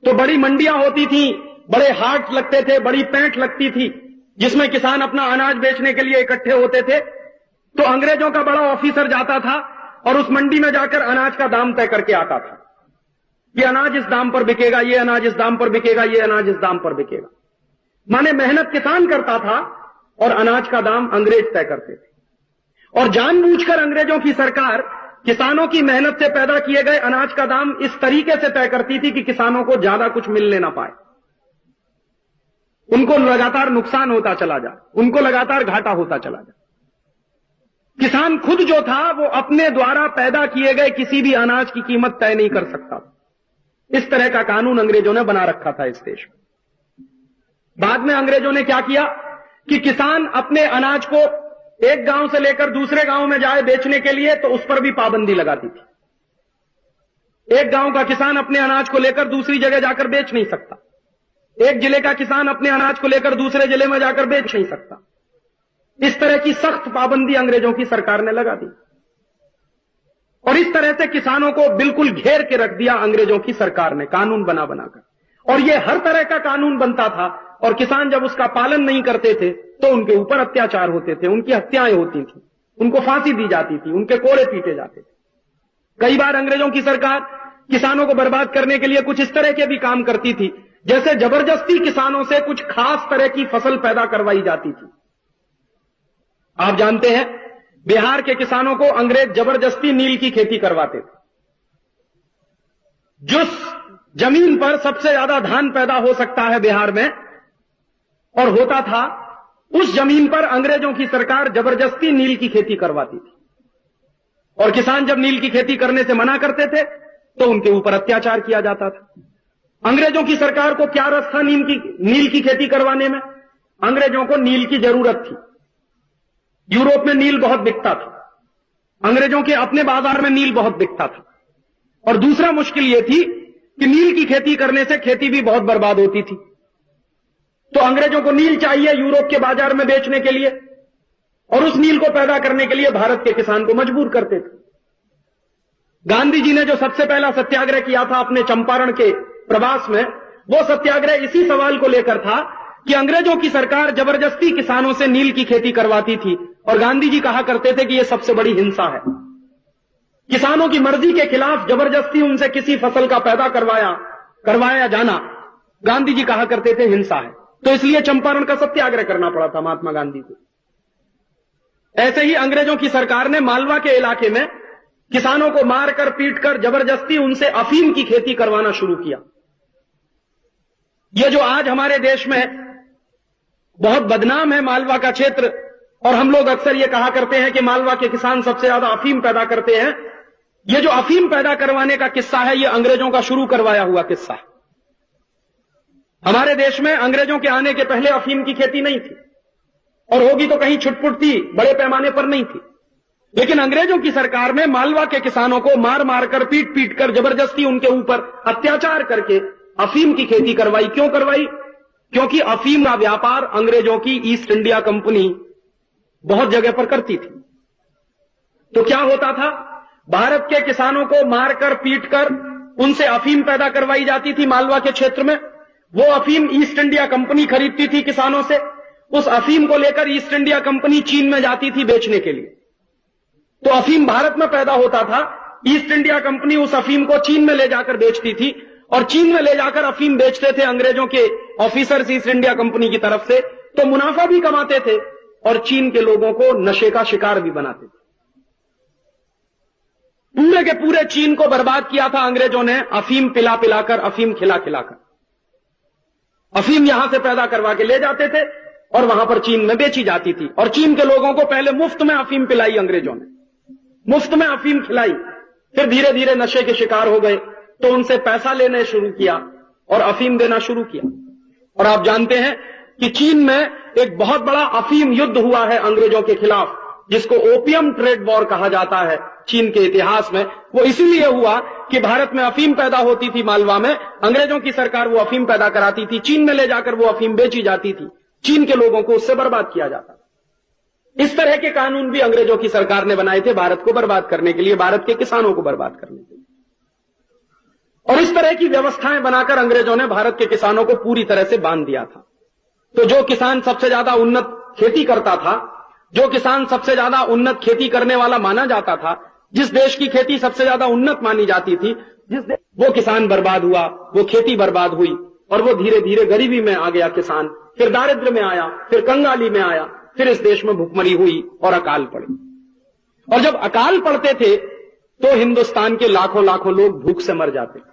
तो बड़ी मंडियां होती थी, बड़े हाट लगते थे, बड़ी पैंठ लगती थी, जिसमें किसान अपना अनाज बेचने के लिए इकट्ठे होते थे। तो अंग्रेजों का बड़ा ऑफिसर जाता था और उस मंडी में जाकर अनाज का दाम तय करके आता था कि अनाज इस दाम पर बिकेगा, ये अनाज इस दाम पर बिकेगा, ये अनाज इस दाम पर बिकेगा। माने मेहनत किसान करता था और अनाज का दाम अंग्रेज तय करते थे। और जानबूझकर अंग्रेजों की सरकार किसानों की मेहनत से पैदा किए गए अनाज का दाम इस तरीके से तय करती थी कि किसानों को ज्यादा कुछ मिलने ना पाए, उनको लगातार नुकसान होता चला जाए, उनको लगातार घाटा होता चला जाए। किसान खुद जो था वो अपने द्वारा पैदा किए गए किसी भी अनाज की कीमत तय नहीं कर सकता। इस तरह का कानून अंग्रेजों ने बना रखा था इस देश में। बाद में अंग्रेजों ने क्या किया कि किसान अपने अनाज को एक गांव से लेकर दूसरे गांव में जाए बेचने के लिए, तो उस पर भी पाबंदी लगाती थी। एक गांव का किसान अपने अनाज को लेकर दूसरी जगह जाकर बेच नहीं सकता, एक जिले का किसान अपने अनाज को लेकर दूसरे जिले में जाकर बेच नहीं सकता। इस तरह की सख्त पाबंदी अंग्रेजों की सरकार ने लगा दी और इस तरह से किसानों को बिल्कुल घेर के रख दिया अंग्रेजों की सरकार ने कानून बना बनाकर। और यह हर तरह का कानून बनता था और किसान जब उसका पालन नहीं करते थे तो उनके ऊपर अत्याचार होते थे, उनकी हत्याएं होती थी, उनको फांसी दी जाती थी, उनके कोड़े पीटे जाते थे। कई बार अंग्रेजों की सरकार किसानों को बर्बाद करने के लिए कुछ इस तरह के भी काम करती थी, जैसे जबरदस्ती किसानों से कुछ खास तरह की फसल पैदा करवाई जाती थी। आप जानते हैं बिहार के किसानों को अंग्रेज जबरदस्ती नील की खेती करवाते थे। जिस जमीन पर सबसे ज्यादा धान पैदा हो सकता है बिहार में और होता था, उस जमीन पर अंग्रेजों की सरकार जबरदस्ती नील की खेती करवाती थी। और किसान जब नील की खेती करने से मना करते थे तो उनके ऊपर अत्याचार किया जाता था। अंग्रेजों की सरकार को क्या रस था नील की खेती करवाने में? अंग्रेजों को नील की जरूरत थी। यूरोप में नील बहुत बिकता था, अंग्रेजों के अपने बाजार में नील बहुत बिकता था। और दूसरा मुश्किल यह थी कि नील की खेती करने से खेती भी बहुत बर्बाद होती थी। तो अंग्रेजों को नील चाहिए यूरोप के बाजार में बेचने के लिए, और उस नील को पैदा करने के लिए भारत के किसान को मजबूर करते थे। गांधी जी ने जो सबसे पहला सत्याग्रह किया था अपने चंपारण के प्रवास में, वो सत्याग्रह इसी सवाल को लेकर था कि अंग्रेजों की सरकार जबरदस्ती किसानों से नील की खेती करवाती थी। और गांधी जी कहा करते थे कि यह सबसे बड़ी हिंसा है। किसानों की मर्जी के खिलाफ जबरदस्ती उनसे किसी फसल का पैदा करवाया जाना, गांधी जी कहा करते थे हिंसा है। तो इसलिए चंपारण का सत्याग्रह करना पड़ा था महात्मा गांधी को। ऐसे ही अंग्रेजों की सरकार ने मालवा के इलाके में किसानों को मारकर पीटकर जबरदस्ती उनसे अफीम की खेती करवाना शुरू किया। यह जो आज हमारे देश में बहुत बदनाम है मालवा का क्षेत्र, और हम लोग अक्सर यह कहा करते हैं कि मालवा के किसान सबसे ज्यादा अफीम पैदा करते हैं, यह जो अफीम पैदा करवाने का किस्सा है, यह अंग्रेजों का शुरू करवाया हुआ किस्सा है। हमारे देश में अंग्रेजों के आने के पहले अफीम की खेती नहीं थी, और होगी तो कहीं छुटपुट थी, बड़े पैमाने पर नहीं थी। लेकिन अंग्रेजों की सरकार ने मालवा के किसानों को मार मार कर पीट पीट कर जबरदस्ती उनके ऊपर अत्याचार करके अफीम की खेती करवाई। क्यों करवाई? क्योंकि अफीम का व्यापार अंग्रेजों की ईस्ट इंडिया कंपनी बहुत जगह पर करती थी। तो क्या होता था, भारत के किसानों को मारकर पीटकर उनसे अफीम पैदा करवाई जाती थी मालवा के क्षेत्र में। वो अफीम ईस्ट इंडिया कंपनी खरीदती थी किसानों से। उस अफीम को लेकर ईस्ट इंडिया कंपनी चीन में जाती थी बेचने के लिए। तो अफीम भारत में पैदा होता था, ईस्ट इंडिया कंपनी उस अफीम को चीन में ले जाकर बेचती थी, और चीन में ले जाकर अफीम बेचते थे अंग्रेजों के ऑफिसर्स ईस्ट इंडिया कंपनी की तरफ से। तो मुनाफा भी कमाते थे और चीन के लोगों को नशे का शिकार भी बनाते थे। पूरे के पूरे चीन को बर्बाद किया था अंग्रेजों ने अफीम पिला पिलाकर, अफीम खिला खिलाकर। अफीम यहां से पैदा करवा के ले जाते थे और वहां पर चीन में बेची जाती थी। और चीन के लोगों को पहले मुफ्त में अफीम पिलाई अंग्रेजों ने, मुफ्त में अफीम खिलाई। फिर धीरे धीरे नशे के शिकार हो गए तो उनसे पैसा लेने शुरू किया और अफीम देना शुरू किया। और आप जानते हैं कि चीन में एक बहुत बड़ा अफीम युद्ध हुआ है अंग्रेजों के खिलाफ, जिसको ओपियम ट्रेड वॉर कहा जाता है चीन के इतिहास में। वो इसीलिए हुआ कि भारत में अफीम पैदा होती थी मालवा में, अंग्रेजों की सरकार वो अफीम पैदा कराती थी, चीन में ले जाकर वो अफीम बेची जाती थी, चीन के लोगों को उससे बर्बाद किया जाता था। इस तरह के कानून भी अंग्रेजों की सरकार ने बनाए थे भारत को बर्बाद करने के लिए, भारत के किसानों को बर्बाद करने के लिए। और इस तरह की व्यवस्थाएं बनाकर अंग्रेजों ने भारत के किसानों को पूरी तरह से बांध दिया था। तो जो किसान सबसे ज्यादा उन्नत खेती करता था, जो किसान सबसे ज्यादा उन्नत खेती करने वाला माना जाता था, जिस देश की खेती सबसे ज्यादा उन्नत मानी जाती थी, वो किसान बर्बाद हुआ, वो खेती बर्बाद हुई और वो धीरे धीरे गरीबी में आ गया किसान, फिर दारिद्र्य में आया, फिर कंगाली में आया, फिर इस देश में भुखमरी हुई और अकाल पड़े। और जब अकाल पड़ते थे तो हिंदुस्तान के लाखों लाखों लोग भूख से मर जाते थे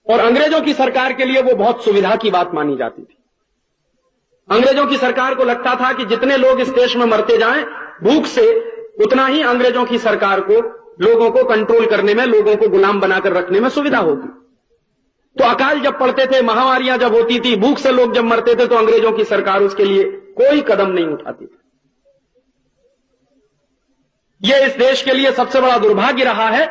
और अंग्रेजों की सरकार के लिए वो बहुत सुविधा की बात मानी जाती थी। अंग्रेजों की सरकार को लगता था कि जितने लोग इस देश में मरते जाएं भूख से, उतना ही अंग्रेजों की सरकार को लोगों को कंट्रोल करने में, लोगों को गुलाम बनाकर रखने में सुविधा होगी। तो अकाल जब पड़ते थे, महामारियां जब होती थी, भूख से लोग जब मरते थे, तो अंग्रेजों की सरकार उसके लिए कोई कदम नहीं उठाती थी। यह इस देश के लिए सबसे बड़ा दुर्भाग्य रहा है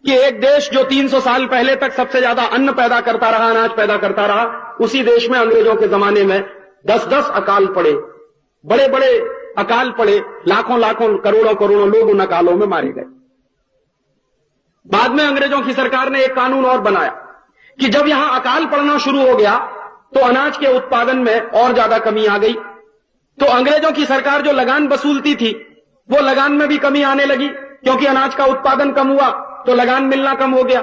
कि एक देश जो 300 साल पहले तक सबसे ज्यादा अन्न पैदा करता रहा, अनाज पैदा करता रहा, उसी देश में अंग्रेजों के जमाने में 10-10 अकाल पड़े, बड़े बड़े अकाल पड़े, लाखों लाखों करोड़ों करोड़ों लोग उन अकालों में मारे गए। बाद में अंग्रेजों की सरकार ने एक कानून और बनाया कि जब यहां अकाल पड़ना शुरू हो गया तो अनाज के उत्पादन में और ज्यादा कमी आ गई। तो अंग्रेजों की सरकार जो लगान वसूलती थी, वो लगान में भी कमी आने लगी, क्योंकि अनाज का उत्पादन कम हुआ तो लगान मिलना कम हो गया।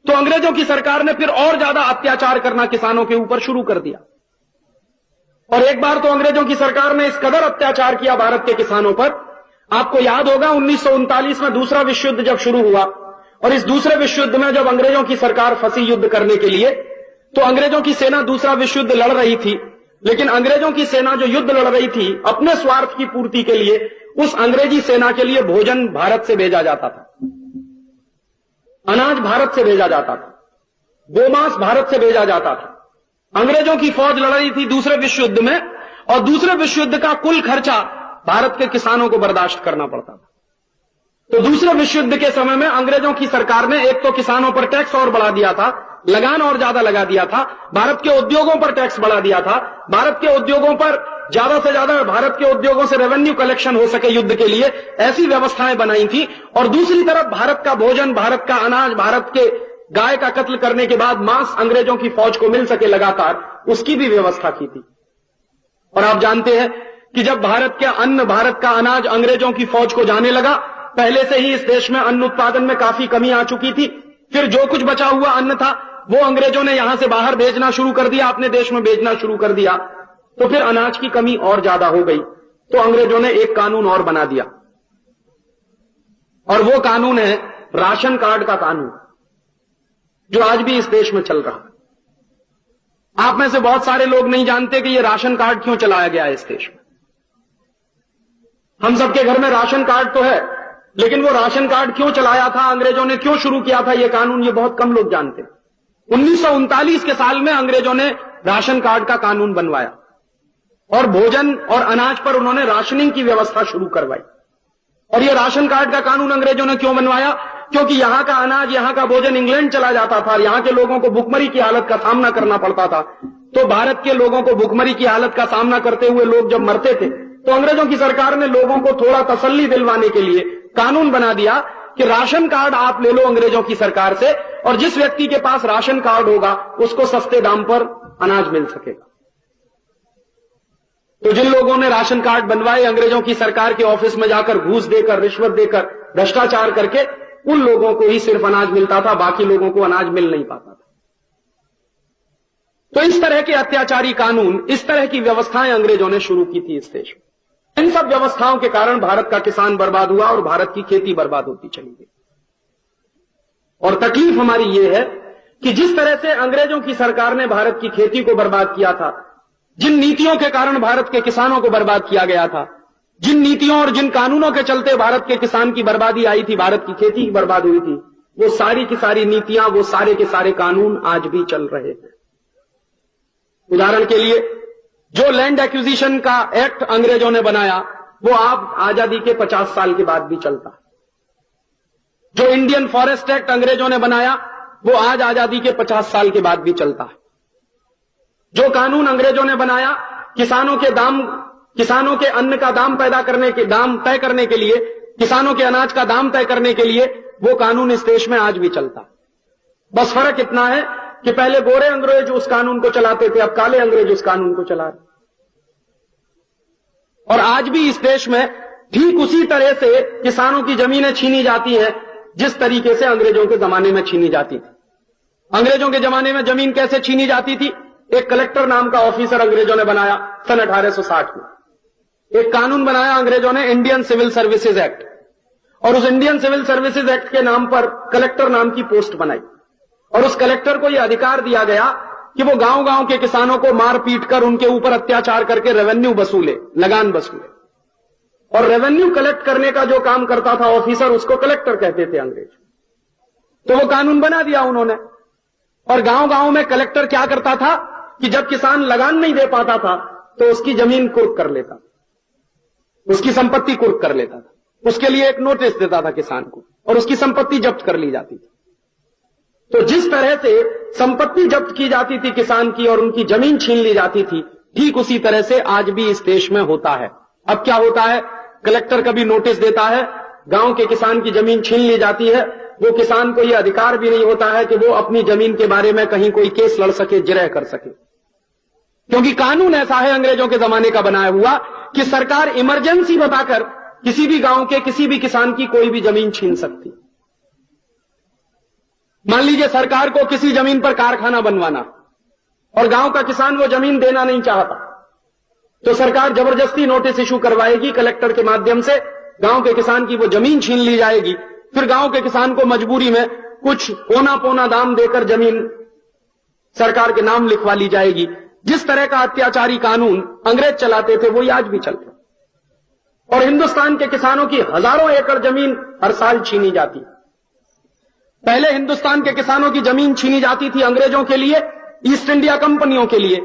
तो अंग्रेजों की सरकार ने फिर और ज्यादा अत्याचार करना किसानों के ऊपर शुरू कर दिया। और एक बार तो अंग्रेजों की सरकार ने इस कदर अत्याचार किया भारत के किसानों पर, आपको याद होगा 1939 में दूसरा विश्व युद्ध जब शुरू हुआ और इस दूसरे विश्व युद्ध में जब अंग्रेजों की सरकार फंसी युद्ध करने के लिए, तो अंग्रेजों की सेना दूसरा विश्व युद्ध लड़ रही थी, लेकिन अंग्रेजों की सेना जो युद्ध लड़ रही थी अपने स्वार्थ की पूर्ति के लिए, उस अंग्रेजी सेना के लिए भोजन भारत से भेजा जाता था, अनाज भारत से भेजा जाता था, गोमांस भारत से भेजा जाता था। अंग्रेजों की फौज लड़ रही थी दूसरे विश्व युद्ध में और दूसरे विश्व युद्ध का कुल खर्चा भारत के किसानों को बर्दाश्त करना पड़ता था। तो दूसरे विश्व युद्ध के समय में अंग्रेजों की सरकार ने एक तो किसानों पर टैक्स और बढ़ा दिया था, लगान और ज्यादा लगा दिया था, भारत के उद्योगों पर टैक्स बढ़ा दिया था, भारत के उद्योगों पर ज्यादा से ज्यादा भारत के उद्योगों से रेवेन्यू कलेक्शन हो सके युद्ध के लिए, ऐसी व्यवस्थाएं बनाई थी। और दूसरी तरफ भारत का भोजन, भारत का अनाज, भारत के गाय का कत्ल करने के बाद मांस अंग्रेजों की फौज को मिल सके लगातार, उसकी भी व्यवस्था की थी। और आप जानते हैं कि जब भारत के अन्न, भारत का अनाज अंग्रेजों की फौज को जाने लगा, पहले से ही इस देश में अन्न उत्पादन में काफी कमी आ चुकी थी, फिर जो कुछ बचा हुआ अन्न था वो अंग्रेजों ने यहां से बाहर भेजना शुरू कर दिया, अपने देश में भेजना शुरू कर दिया, तो फिर अनाज की कमी और ज्यादा हो गई। तो अंग्रेजों ने एक कानून और बना दिया और वो कानून है राशन कार्ड का कानून, जो आज भी इस देश में चल रहा है। आप में से बहुत सारे लोग नहीं जानते कि ये राशन कार्ड क्यों चलाया गया है इस देश में। हम सबके घर में राशन कार्ड तो है, लेकिन वो राशन कार्ड क्यों चलाया था, अंग्रेजों ने क्यों शुरू किया था ये कानून, ये बहुत कम लोग जानते हैं। 1939 के साल में अंग्रेजों ने राशन कार्ड का कानून बनवाया और भोजन और अनाज पर उन्होंने राशनिंग की व्यवस्था शुरू करवाई। और ये राशन कार्ड का कानून अंग्रेजों ने क्यों बनवाया, क्योंकि यहां का अनाज, यहां का भोजन इंग्लैंड चला जाता था, यहां के लोगों को भुखमरी की हालत का सामना करना पड़ता था। तो भारत के लोगों को भुखमरी की हालत का सामना करते हुए लोग जब मरते थे, तो अंग्रेजों की सरकार ने लोगों को थोड़ा तसल्ली दिलवाने के लिए कानून बना दिया कि राशन कार्ड आप ले लो अंग्रेजों की सरकार से, और जिस व्यक्ति के पास राशन कार्ड होगा उसको सस्ते दाम पर अनाज मिल सकेगा। तो जिन लोगों ने राशन कार्ड बनवाए अंग्रेजों की सरकार के ऑफिस में जाकर घूस देकर, रिश्वत देकर, भ्रष्टाचार करके, उन लोगों को ही सिर्फ अनाज मिलता था, बाकी लोगों को अनाज मिल नहीं पाता था। तो इस तरह के अत्याचारी कानून, इस तरह की व्यवस्थाएं अंग्रेजों ने शुरू की थी इस देश में। इन सब व्यवस्थाओं के कारण भारत का किसान बर्बाद हुआ और भारत की खेती बर्बाद होती चली गई। और तकलीफ हमारी यह है कि जिस तरह से अंग्रेजों की सरकार ने भारत की खेती को बर्बाद किया था, जिन नीतियों के कारण भारत के किसानों को बर्बाद किया गया था, जिन नीतियों और जिन कानूनों के चलते भारत के किसान की बर्बादी आई थी, भारत की खेती की बर्बाद हुई थी, वो सारी की सारी नीतियां, वो सारे के सारे कानून आज भी चल रहे हैं। उदाहरण के लिए, जो लैंड एक्विजिशन का एक्ट अंग्रेजों ने बनाया, वो आप आजादी के 50 साल के बाद भी चलता है। जो इंडियन फॉरेस्ट एक्ट अंग्रेजों ने बनाया, वो आज आजादी के 50 साल के बाद भी चलता है। जो कानून अंग्रेजों ने बनाया किसानों के अन्न का दाम पैदा करने के, दाम तय करने के लिए, किसानों के अनाज का दाम तय करने के लिए, वो कानून इस देश में आज भी चलता है। बस फर्क इतना है कि पहले गोरे अंग्रेज उस कानून को चलाते थे, अब काले अंग्रेज उस कानून को चला रहे। और आज भी इस देश में ठीक उसी तरह से किसानों की जमीनें छीनी जाती है जिस तरीके से अंग्रेजों के जमाने में छीनी जाती थी। अंग्रेजों के जमाने में जमीन कैसे छीनी जाती थी? एक कलेक्टर नाम का ऑफिसर अंग्रेजों ने बनाया सन 1860 में। एक कानून बनाया अंग्रेजों ने, इंडियन सिविल सर्विसेज एक्ट, और उस इंडियन सिविल सर्विसेज एक्ट के नाम पर कलेक्टर नाम की पोस्ट बनाई। और उस कलेक्टर को यह अधिकार दिया गया कि वो गांव-गांव के किसानों को मार पीट कर उनके ऊपर अत्याचार करके रेवेन्यू वसूले, लगान वसूले। और रेवेन्यू कलेक्ट करने का जो काम करता था ऑफिसर, उसको कलेक्टर कहते थे अंग्रेज। तो वो कानून बना दिया उन्होंने। और गांव-गांव में कलेक्टर क्या करता था कि जब किसान लगान नहीं दे पाता था तो उसकी जमीन कुर्क कर लेता, उसकी संपत्ति कुर्क कर लेता था, उसके लिए एक नोटिस देता था किसान को, और उसकी संपत्ति जब्त कर ली जाती थी। तो जिस तरह से संपत्ति जब्त की जाती थी किसान की और उनकी जमीन छीन ली जाती थी, ठीक उसी तरह से आज भी इस देश में होता है। अब क्या होता है? कलेक्टर कभी नोटिस देता है, गांव के किसान की जमीन छीन ली जाती है, वो किसान को यह अधिकार भी नहीं होता है कि वो अपनी जमीन के बारे में कहीं कोई केस लड़ सके, जिरह कर सके, क्योंकि कानून ऐसा है अंग्रेजों के जमाने का बनाया हुआ कि सरकार इमरजेंसी बताकर किसी भी गांव के किसी भी किसान की कोई भी जमीन छीन सकती। मान लीजिए सरकार को किसी जमीन पर कारखाना बनवाना और गांव का किसान वो जमीन देना नहीं चाहता, तो सरकार जबरदस्ती नोटिस इशू करवाएगी कलेक्टर के माध्यम से, गांव के किसान की वो जमीन छीन ली जाएगी। फिर गांव के किसान को मजबूरी में कुछ पौना पौना दाम देकर जमीन सरकार के नाम लिखवा ली जाएगी। जिस तरह का अत्याचारी कानून अंग्रेज चलाते थे वही आज भी चलता है। और हिंदुस्तान के किसानों की हजारों एकड़ जमीन हर साल छीनी जाती है। पहले हिंदुस्तान के किसानों की जमीन छीनी जाती थी अंग्रेजों के लिए, ईस्ट इंडिया कंपनियों के लिए।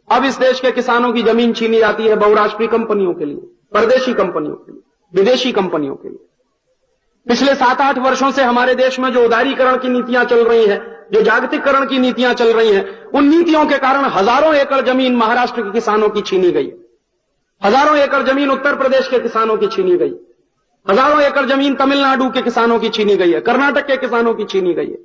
अब इस देश के किसानों की जमीन छीनी जाती है बहुराष्ट्रीय कंपनियों के लिए, परदेशी कंपनियों के लिए, विदेशी कंपनियों के लिए। पिछले 7-8 वर्षों से हमारे देश में जो उदारीकरण की नीतियां चल रही हैं, जो जागतिकरण की नीतियां चल रही हैं, उन नीतियों के कारण हजारों एकड़ जमीन महाराष्ट्र के किसानों की छीनी गई, हजारों एकड़ जमीन उत्तर प्रदेश के किसानों की छीनी गई, हजारों एकड़ जमीन तमिलनाडु के किसानों की छीनी गई है, कर्नाटक के किसानों की छीनी गई है,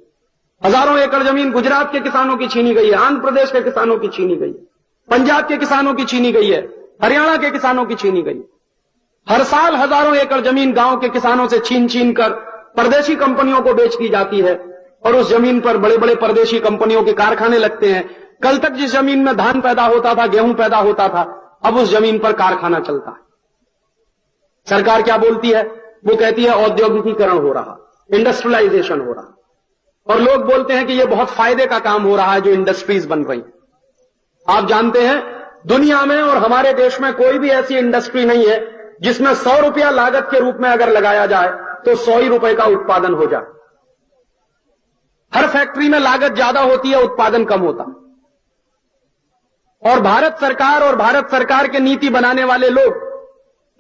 हजारों एकड़ जमीन गुजरात के किसानों की छीनी गई है, आंध्र प्रदेश के किसानों की छीनी गई है, पंजाब के किसानों की छीनी गई है, हरियाणा के किसानों की छीनी गई। हर साल हजारों एकड़ जमीन गांव के किसानों से छीन छीन कर परदेशी कंपनियों को बेच दी जाती है, और उस जमीन पर बड़े बड़े परदेशी कंपनियों के कारखाने लगते हैं। कल तक जिस जमीन में धान पैदा होता था, गेहूं पैदा होता था, अब उस जमीन पर कारखाना चलता है। सरकार क्या बोलती है? वो कहती है औद्योगिकीकरण हो रहा, इंडस्ट्रियलाइजेशन हो रहा, और लोग बोलते हैं कि यह बहुत फायदे का काम हो रहा है जो इंडस्ट्रीज बन रही हैं। आप जानते हैं दुनिया में और हमारे देश में कोई भी ऐसी इंडस्ट्री नहीं है जिसमें 100 रुपया लागत के रूप में अगर लगाया जाए तो 100 ही रुपए का उत्पादन हो जाए। हर फैक्ट्री में लागत ज्यादा होती है, उत्पादन कम होता। और भारत सरकार के नीति बनाने वाले लोग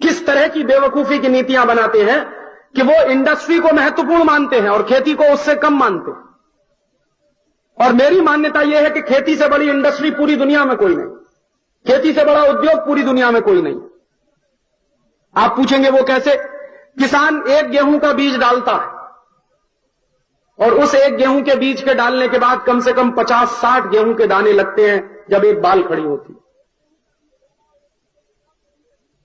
किस तरह की बेवकूफी की नीतियां बनाते हैं कि वो इंडस्ट्री को महत्वपूर्ण मानते हैं और खेती को उससे कम मानते हैं। और मेरी मान्यता यह है कि खेती से बड़ी इंडस्ट्री पूरी दुनिया में कोई नहीं, खेती से बड़ा उद्योग पूरी दुनिया में कोई नहीं। आप पूछेंगे वो कैसे? किसान एक गेहूं का बीज डालता है और उस एक गेहूं के बीज के डालने के बाद कम से कम 50-60 गेहूं के दाने लगते हैं जब एक बाल खड़ी होती है।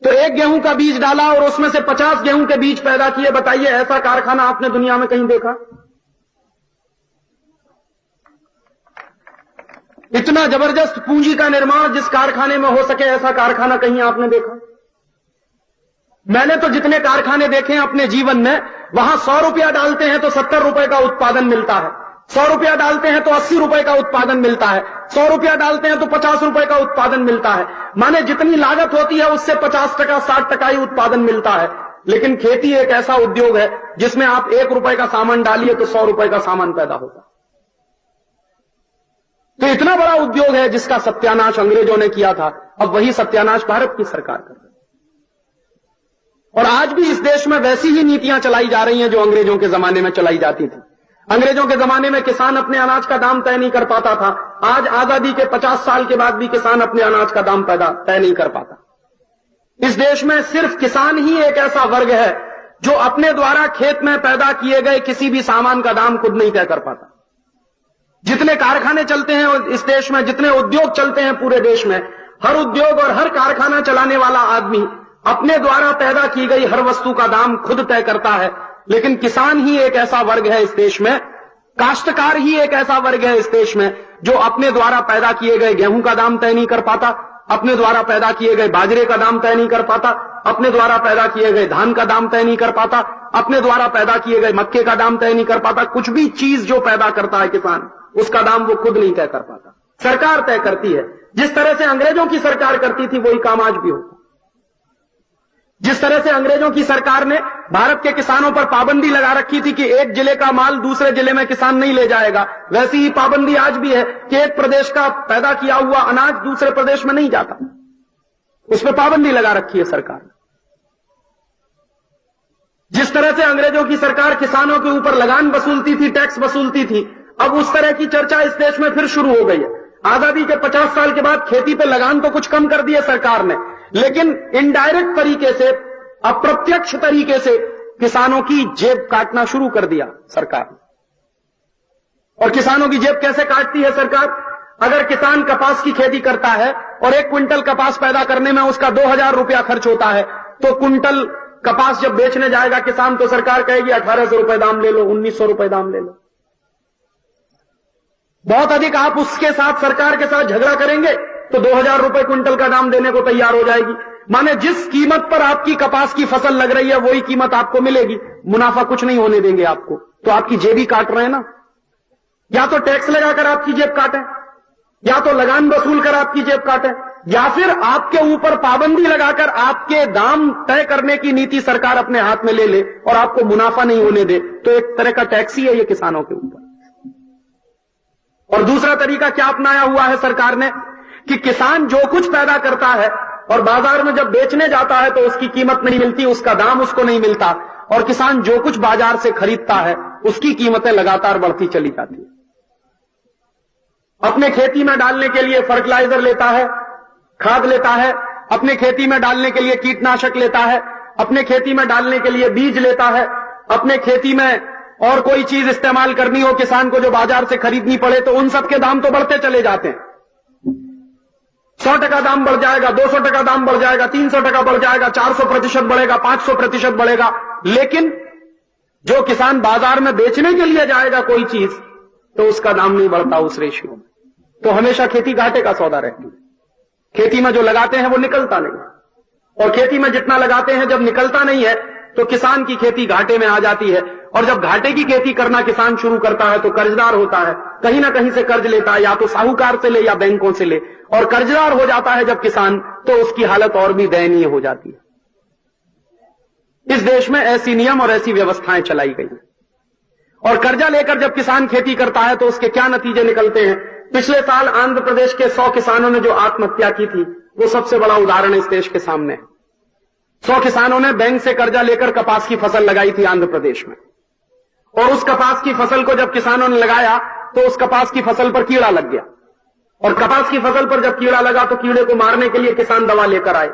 तो एक गेहूं का बीज डाला और उसमें से 50 गेहूं के बीज पैदा किए। बताइए ऐसा कारखाना आपने दुनिया में कहीं देखा? इतना जबरदस्त पूंजी का निर्माण जिस कारखाने में हो सके, ऐसा कारखाना कहीं आपने देखा? मैंने तो जितने कारखाने देखे हैं अपने जीवन में, वहां 100 रुपया डालते हैं तो 70 रुपए का उत्पादन मिलता है, 100 रुपया डालते हैं तो 80 रुपए का उत्पादन मिलता है, 100 रुपया डालते हैं तो 50 रुपए का उत्पादन मिलता है। माने जितनी लागत होती है उससे 50%, 60% ही उत्पादन मिलता है। लेकिन खेती एक ऐसा उद्योग है जिसमें आप 1 रुपए का सामान डालिए तो 100 रुपए का सामान पैदा होता। तो इतना बड़ा उद्योग है जिसका सत्यानाश अंग्रेजों ने किया था, अब वही सत्यानाश भारत की सरकार कर रही है। और आज भी इस देश में वैसी ही नीतियां चलाई जा रही हैं जो अंग्रेजों के जमाने में चलाई जाती थी। अंग्रेजों के जमाने में किसान अपने अनाज का दाम तय नहीं कर पाता था। आज आजादी के 50 साल के बाद भी किसान अपने अनाज का दाम तय नहीं कर पाता। इस देश में सिर्फ किसान ही एक ऐसा वर्ग है जो अपने द्वारा खेत में पैदा किए गए किसी भी सामान का दाम खुद नहीं तय कर पाता। जितने कारखाने चलते हैं इस देश में, जितने उद्योग चलते हैं पूरे देश में, हर उद्योग और हर कारखाना चलाने वाला आदमी अपने द्वारा पैदा की गई हर वस्तु का दाम खुद तय करता है। लेकिन किसान ही एक ऐसा वर्ग है इस देश में, काश्तकार ही एक ऐसा वर्ग है इस देश में जो अपने द्वारा पैदा किए गए गेहूं का दाम तय नहीं कर पाता, अपने द्वारा पैदा किए गए बाजरे का दाम तय नहीं कर पाता, अपने द्वारा पैदा किए गए धान का दाम तय नहीं कर पाता, अपने द्वारा पैदा किए गए मक्के का दाम तय नहीं कर पाता। कुछ भी चीज जो पैदा करता है किसान, उसका दाम वो खुद नहीं तय कर पाता, सरकार तय करती है। जिस तरह से अंग्रेजों की सरकार करती थी वही काम आज भी होता। जिस तरह से अंग्रेजों की सरकार ने भारत के किसानों पर पाबंदी लगा रखी थी कि एक जिले का माल दूसरे जिले में किसान नहीं ले जाएगा, वैसी ही पाबंदी आज भी है कि एक प्रदेश का पैदा किया हुआ अनाज दूसरे प्रदेश में नहीं जाता। उस पर पाबंदी लगा रखी है सरकार ने। जिस तरह से अंग्रेजों की सरकार किसानों के ऊपर लगान वसूलती थी, टैक्स वसूलती थी, अब उस तरह की चर्चा इस देश में फिर शुरू हो गई है। आजादी के 50 साल के बाद खेती पे लगान तो कुछ कम कर दिए सरकार ने, लेकिन इनडायरेक्ट तरीके से, अप्रत्यक्ष तरीके से किसानों की जेब काटना शुरू कर दिया सरकार। और किसानों की जेब कैसे काटती है सरकार? अगर किसान कपास की खेती करता है और 1 क्विंटल कपास पैदा करने में उसका 2000 रुपया खर्च होता है, तो क्विंटल कपास जब बेचने जाएगा किसान, तो सरकार कहेगी 1800 रुपए दाम ले लो, 1900 रुपए दाम ले लो। बहुत अधिक आप उसके साथ, सरकार के साथ झगड़ा करेंगे तो 2000 रुपए क्विंटल का दाम देने को तैयार हो जाएगी। माने जिस कीमत पर आपकी कपास की फसल लग रही है वही कीमत आपको मिलेगी, मुनाफा कुछ नहीं होने देंगे आपको। तो आपकी जेब ही काट रहे हैं ना। या तो टैक्स लगाकर आपकी जेब काटें, या तो लगान वसूल कर आपकी जेब काटें, या फिर आपके ऊपर पाबंदी लगाकर आपके दाम तय करने की नीति सरकार अपने हाथ में ले ले और आपको मुनाफा नहीं होने दे। तो एक तरह का टैक्स ही है ये किसानों के ऊपर। और दूसरा तरीका क्या अपनाया हुआ है सरकार ने कि किसान जो कुछ पैदा करता है और बाजार में जब बेचने जाता है तो उसकी कीमत नहीं मिलती, उसका दाम उसको नहीं मिलता, और किसान जो कुछ बाजार से खरीदता है उसकी कीमतें लगातार बढ़ती चली जाती है। अपने खेती में डालने के लिए फर्टिलाइजर लेता है, खाद लेता है, अपने खेती में डालने के लिए कीटनाशक लेता है, अपने खेती में डालने के लिए बीज लेता है, अपने खेती में और कोई चीज इस्तेमाल करनी हो किसान को जो बाजार से खरीदनी पड़े, तो उन सब के दाम तो बढ़ते चले जाते हैं। 100% दाम बढ़ जाएगा, 200% दाम बढ़ जाएगा, 300% बढ़ जाएगा, 400% बढ़ेगा, 500% बढ़ेगा। लेकिन जो किसान बाजार में बेचने के लिए जाएगा कोई चीज, तो उसका दाम नहीं बढ़ता उस रेशियो में। तो हमेशा खेती घाटे का सौदा रहती है। खेती में जो लगाते हैं वो निकलता नहीं, और खेती में जितना लगाते हैं जब निकलता नहीं है तो किसान की खेती घाटे में आ जाती है। और जब घाटे की खेती करना किसान शुरू करता है तो कर्जदार होता है, कहीं ना कहीं से कर्ज लेता है, या तो साहूकार से ले या बैंकों से ले, और कर्जदार हो जाता है जब किसान, तो उसकी हालत और भी दयनीय हो जाती है। इस देश में ऐसी नियम और ऐसी व्यवस्थाएं चलाई गई हैं। और कर्जा लेकर जब किसान खेती करता है तो उसके क्या नतीजे निकलते हैं? पिछले साल आंध्र प्रदेश के 100 किसानों ने जो आत्महत्या की थी, वो सबसे बड़ा उदाहरण इस देश के सामने है। 100 किसानों ने बैंक से कर्जा लेकर कपास की फसल लगाई थी आंध्र प्रदेश में, और उस कपास की फसल को जब किसानों ने लगाया तो उस कपास की फसल पर कीड़ा लग गया। और कपास की फसल पर जब कीड़ा लगा तो कीड़े को मारने के लिए किसान दवा लेकर आए,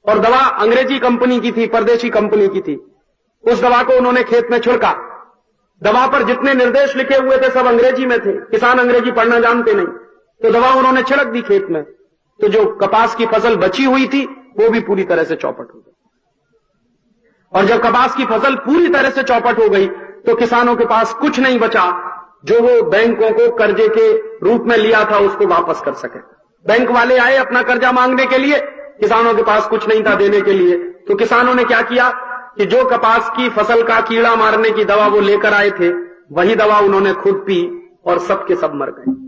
और दवा अंग्रेजी कंपनी की थी, परदेशी कंपनी की थी। उस दवा को उन्होंने खेत में छिड़का। दवा पर जितने निर्देश लिखे हुए थे सब अंग्रेजी में थे, किसान अंग्रेजी पढ़ना जानते नहीं, तो दवा उन्होंने छिड़क दी खेत में। तो जो कपास की फसल बची हुई थी वो भी पूरी तरह से चौपट हो गई। और जब कपास की फसल पूरी तरह से चौपट हो गई तो किसानों के पास कुछ नहीं बचा जो वो बैंकों को कर्जे के रूप में लिया था उसको वापस कर सके। बैंक वाले आए अपना कर्जा मांगने के लिए, किसानों के पास कुछ नहीं था देने के लिए। तो किसानों ने क्या किया कि जो कपास की फसल का कीड़ा मारने की दवा वो लेकर आए थे, वही दवा उन्होंने खुद पी और सबके सब मर गए।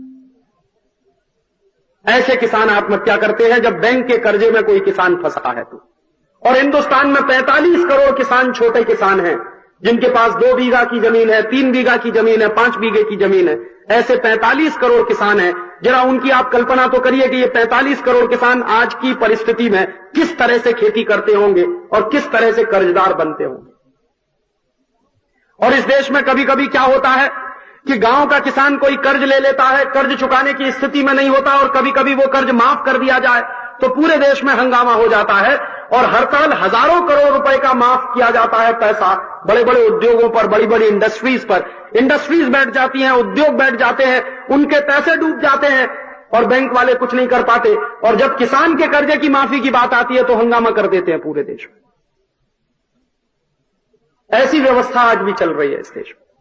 ऐसे किसान आत्महत्या करते हैं जब बैंक के कर्जे में कोई किसान फंसा है तो। और हिंदुस्तान में 45 करोड़ किसान छोटे किसान हैं जिनके पास 2 बीघा की जमीन है, 3 बीघा की जमीन है, 5 बीघे की जमीन है। ऐसे 45 करोड़ किसान हैं। जरा उनकी आप कल्पना तो करिए कि ये 45 करोड़ किसान आज की परिस्थिति में किस तरह से खेती करते होंगे और किस तरह से कर्जदार बनते होंगे। और इस देश में कभी कभी क्या होता है कि गांव का किसान कोई कर्ज ले लेता है, कर्ज चुकाने की स्थिति में नहीं होता, और कभी कभी वो कर्ज माफ कर दिया जाए तो पूरे देश में हंगामा हो जाता है, और हर साल हजारों करोड़ रुपए का माफ किया जाता है पैसा बड़े बड़े उद्योगों पर, बड़ी बड़ी इंडस्ट्रीज पर। इंडस्ट्रीज बैठ जाती हैं, उद्योग बैठ जाते हैं, उनके पैसे डूब जाते हैं और बैंक वाले कुछ नहीं कर पाते, और जब किसान के कर्जे की माफी की बात आती है तो हंगामा कर देते हैं पूरे देश में। ऐसी व्यवस्था आज भी चल रही है इस देश में।